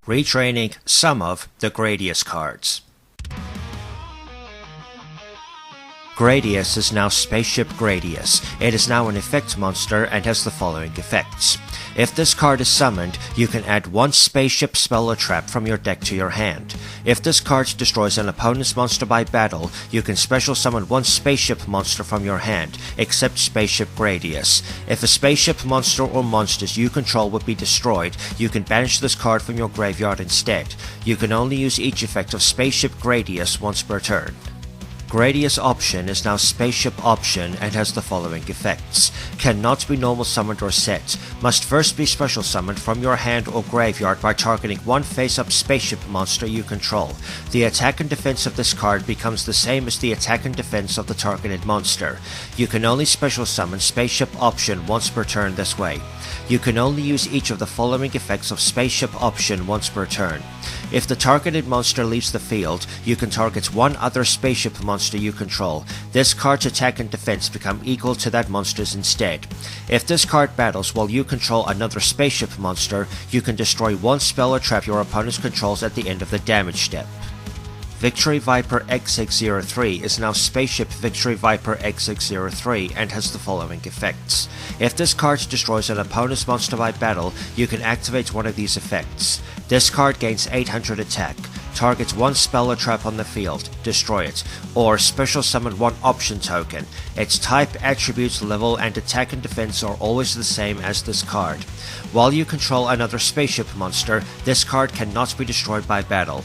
Retraining some of the Gradius cards. Gradius is now Spaceship Gradius. It is now an effect monster and has the following effects. If this card is summoned, you can add one spaceship spell or trap from your deck to your hand. If this card destroys an opponent's monster by battle, you can special summon one spaceship monster from your hand, except Spaceship Gradius. If a spaceship monster or monsters you control would be destroyed, you can banish this card from your graveyard instead. You can only use each effect of Spaceship Gradius once per turn. Gradius option is now Spaceship option and has the following effects. Cannot be normal summoned or set. Must first be special summoned from your hand or graveyard by targeting one face-up spaceship monster you control. The attack and defense of this card becomes the same as the attack and defense of the targeted monster. You can only special summon Spaceship option once per turn this way. You can only use each of the following effects of Spaceship option once per turn. If the targeted monster leaves the field, you can target one other spaceship monster you control. This card's attack and defense become equal to that monster's instead. If this card battles while you control another spaceship monster, you can destroy one spell or trap your opponent controls at the end of the damage step. Victory Viper X603 is now Spaceship Victory Viper X603 and has the following effects. If this card destroys an opponent's monster by battle, you can activate one of these effects. This card gains 800 attack, targets one spell or trap on the field, destroy it, or special summon one option token. Its type, attributes, level, and attack and defense are always the same as this card. While you control another spaceship monster, this card cannot be destroyed by battle.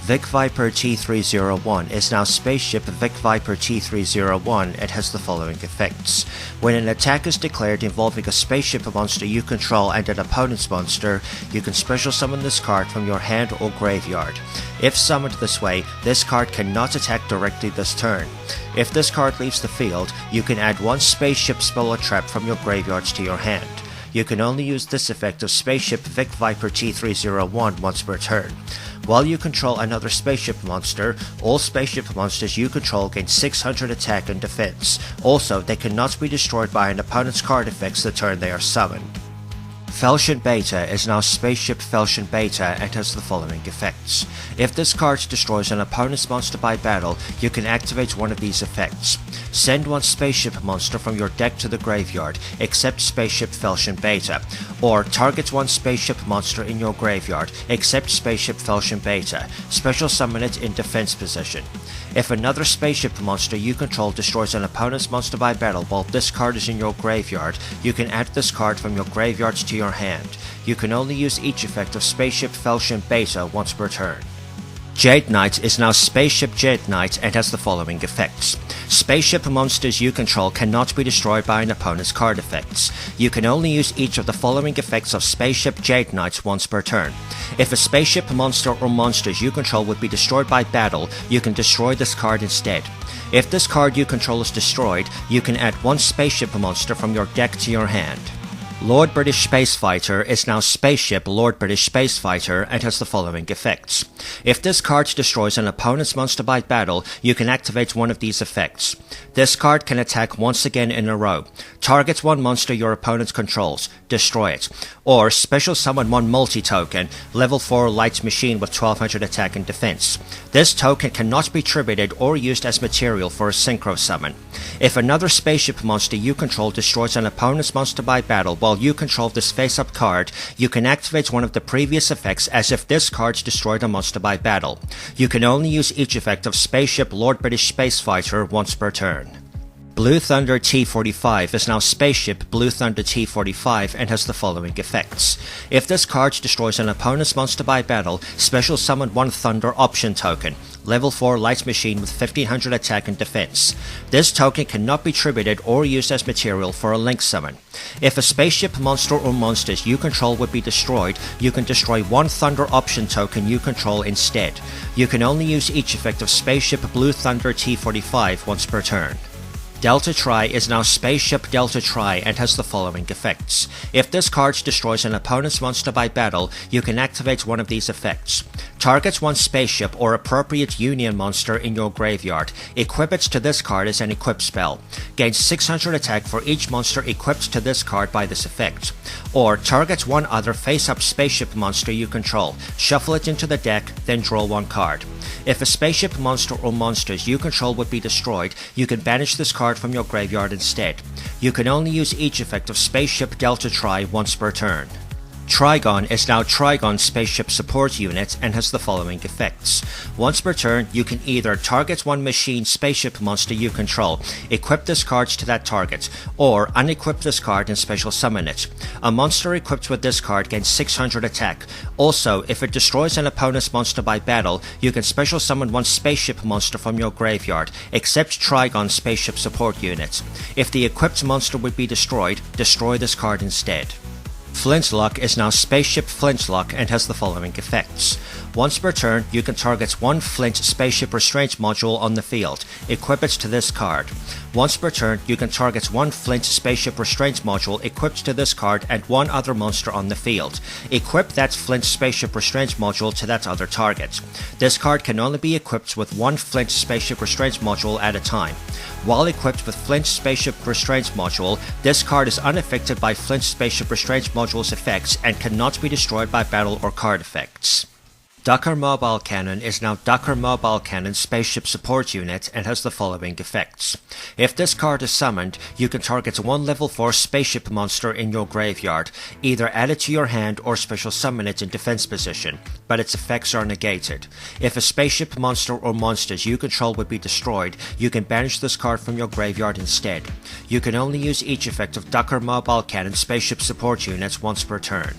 Vic Viper T301 is now Spaceship Vic Viper T301 and has the following effects. When an attack is declared involving a spaceship monster you control and an opponent's monster, you can special summon this card from your hand or graveyard. If summoned this way, this card cannot attack directly this turn. If this card leaves the field, you can add one spaceship spell or trap from your graveyards to your hand. You can only use this effect of Spaceship Vic Viper T301 once per turn. While you control another spaceship monster, all spaceship monsters you control gain 600 attack and defense. Also, they cannot be destroyed by an opponent's card effects the turn they are summoned. Falchion Beta is now Spaceship Falchion Beta and has the following effects. If this card destroys an opponent's monster by battle, you can activate one of these effects. Send one spaceship monster from your deck to the graveyard, except Spaceship Falchion Beta, or target one spaceship monster in your graveyard, except Spaceship Falchion Beta. Special summon it in defense position. If another spaceship monster you control destroys an opponent's monster by battle while this card is in your graveyard, you can add this card from your graveyards to your hand. You can only use each effect of Spaceship Falchion Beta once per turn. Jade Knight is now Spaceship Jade Knight and has the following effects. Spaceship monsters you control cannot be destroyed by an opponent's card effects. You can only use each of the following effects of Spaceship Jade Knight once per turn. If a spaceship monster or monsters you control would be destroyed by battle, you can destroy this card instead. If this card you control is destroyed, you can add one spaceship monster from your deck to your hand. Lord British Space Fighter is now Spaceship Lord British Space Fighter and has the following effects. If this card destroys an opponent's monster by battle, you can activate one of these effects. This card can attack once again in a row. Target one monster your opponent controls, destroy it. Or special summon one multi-token, level 4 light machine with 1200 attack and defense. This token cannot be tributed or used as material for a synchro summon. If another spaceship monster you control destroys an opponent's monster by battle while you control this face-up card, you can activate one of the previous effects as if this card destroyed a monster by battle. You can only use each effect of Spaceship Lord British Space Fighter once per turn. Blue Thunder T45 is now Spaceship Blue Thunder T45 and has the following effects. If this card destroys an opponent's monster by battle, special summon one Thunder option token, level 4 light machine with 1500 attack and defense. This token cannot be tributed or used as material for a link summon. If a spaceship monster or monsters you control would be destroyed, you can destroy one Thunder option token you control instead. You can only use each effect of Spaceship Blue Thunder T45 once per turn. Delta Tri is now Spaceship Delta Tri and has the following effects. If this card destroys an opponent's monster by battle, you can activate one of these effects. Targets one spaceship or appropriate Union monster in your graveyard. Equip it to this card as an equip spell. Gains 600 attack for each monster equipped to this card by this effect. Or targets one other face-up spaceship monster you control. Shuffle it into the deck, then draw one card. If a spaceship monster or monsters you control would be destroyed, you can banish this card from your graveyard instead. You can only use each effect of Spaceship Delta Tri once per turn. Trigon is now Trigon Spaceship Support Unit and has the following effects. Once per turn, you can either target one machine spaceship monster you control, equip this card to that target, or unequip this card and special summon it. A monster equipped with this card gains 600 attack. Also, if it destroys an opponent's monster by battle, you can special summon one spaceship monster from your graveyard, except Trigon Spaceship Support Unit. If the equipped monster would be destroyed, destroy this card instead. Flintlock is now Spaceship Flintlock and has the following effects. Once per turn, you can target one Flint Spaceship Restraint module on the field. Equip it to this card. Once per turn, you can target one Flint Spaceship Restraint module equipped to this card and one other monster on the field. Equip that Flint Spaceship Restraint module to that other target. This card can only be equipped with one Flint Spaceship Restraint module at a time. While equipped with Flint Spaceship Restraint module, this card is unaffected by Flint Spaceship Restraint module's effects and cannot be destroyed by battle or card effects. Ducker Mobile Cannon is now Ducker Mobile Cannon Spaceship Support Unit and has the following effects. If this card is summoned, you can target one level 4 spaceship monster in your graveyard, either add it to your hand or special summon it in defense position, but its effects are negated. If a spaceship monster or monsters you control would be destroyed, you can banish this card from your graveyard instead. You can only use each effect of Ducker Mobile Cannon Spaceship Support Units once per turn.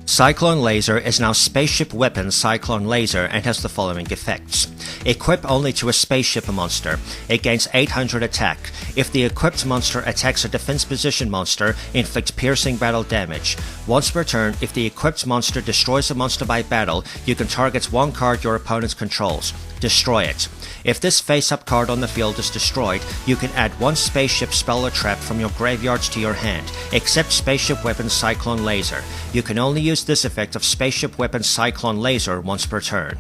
Cyclone Laser is now Spaceship Weapon Cyclone Laser and has the following effects. Equip only to a spaceship monster. It gains 800 attack. If the equipped monster attacks a defense position monster, inflict piercing battle damage. Once per turn, if the equipped monster destroys a monster by battle, you can target one card your opponent controls. Destroy it. If this face-up card on the field is destroyed, you can add one spaceship spell or trap from your graveyards to your hand, except Spaceship Weapon Cyclone Laser. You can only use this effect of Spaceship Weapon Cyclone Laser once per turn.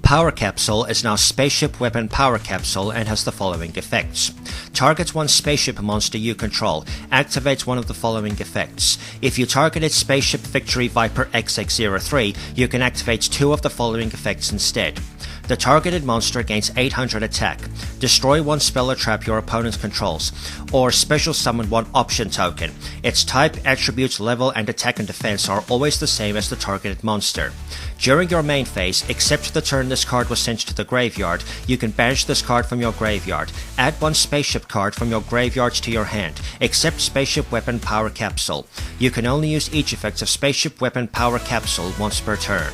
Power Capsule is now Spaceship Weapon Power Capsule and has the following effects. Target one spaceship monster you control. Activate one of the following effects. If you targeted Spaceship Victory Viper XX03, you can activate two of the following effects instead. The targeted monster gains 800 attack. Destroy one spell or trap your opponent controls. Or special summon one option token. Its type, attribute, level, and attack and defense are always the same as the targeted monster. During your main phase, except the turn this card was sent to the graveyard, you can banish this card from your graveyard. Add one spaceship card from your graveyard to your hand, except Spaceship Weapon Power Capsule. You can only use each effect of Spaceship Weapon Power Capsule once per turn.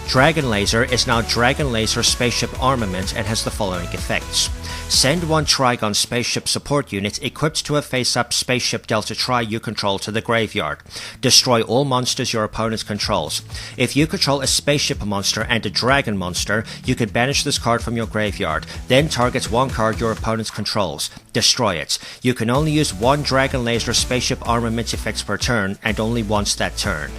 Dragon Laser is now Dragon Laser Spaceship Armament and has the following effects. Send one Trigon Spaceship Support Unit equipped to a face-up Spaceship Delta Tri you control to the graveyard. Destroy all monsters your opponent controls. If you control a spaceship monster and a dragon monster, you can banish this card from your graveyard, then target one card your opponent controls. Destroy it. You can only use one Dragon Laser Spaceship Armament effect per turn, and only once that turn.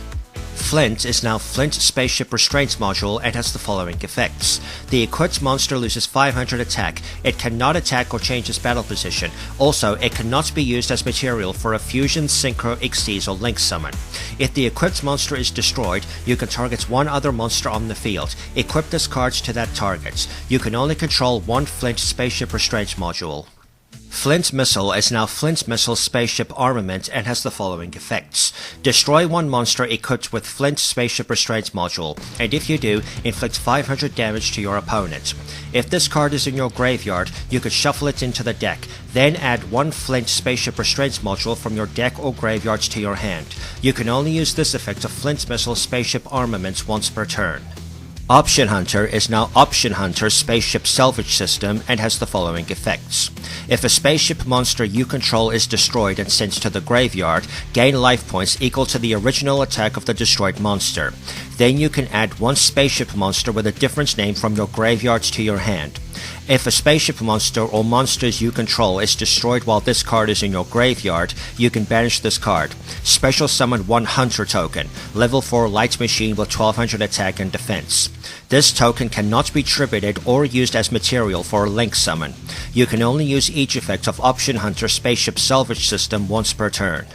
Flint is now Flint Spaceship Restraint Module and has the following effects. The equipped monster loses 500 attack. It cannot attack or change its battle position. Also, it cannot be used as material for a Fusion, Synchro, Xyz, or Link summon. If the equipped monster is destroyed, you can target one other monster on the field. Equip this card to that target. You can only control one Flint Spaceship Restraint Module. Flint Missile is now Flint Missile Spaceship Armament and has the following effects. Destroy one monster equipped with Flint Spaceship Restraint Module, and if you do, inflict 500 damage to your opponent. If this card is in your graveyard, you could shuffle it into the deck, then add one Flint Spaceship Restraint Module from your deck or graveyards to your hand. You can only use this effect of Flint Missile Spaceship Armament once per turn. Option Hunter is now Option Hunter Spaceship Salvage System and has the following effects. If a spaceship monster you control is destroyed and sent to the graveyard, gain life points equal to the original attack of the destroyed monster. Then you can add one spaceship monster with a different name from your graveyard to your hand. If a spaceship monster or monsters you control is destroyed while this card is in your graveyard, you can banish this card. Special summon 1 Hunter token, level 4 light machine with 1200 attack and defense. This token cannot be tributed or used as material for a link summon. You can only use each effect of Option Hunter Spaceship Salvage System once per turn.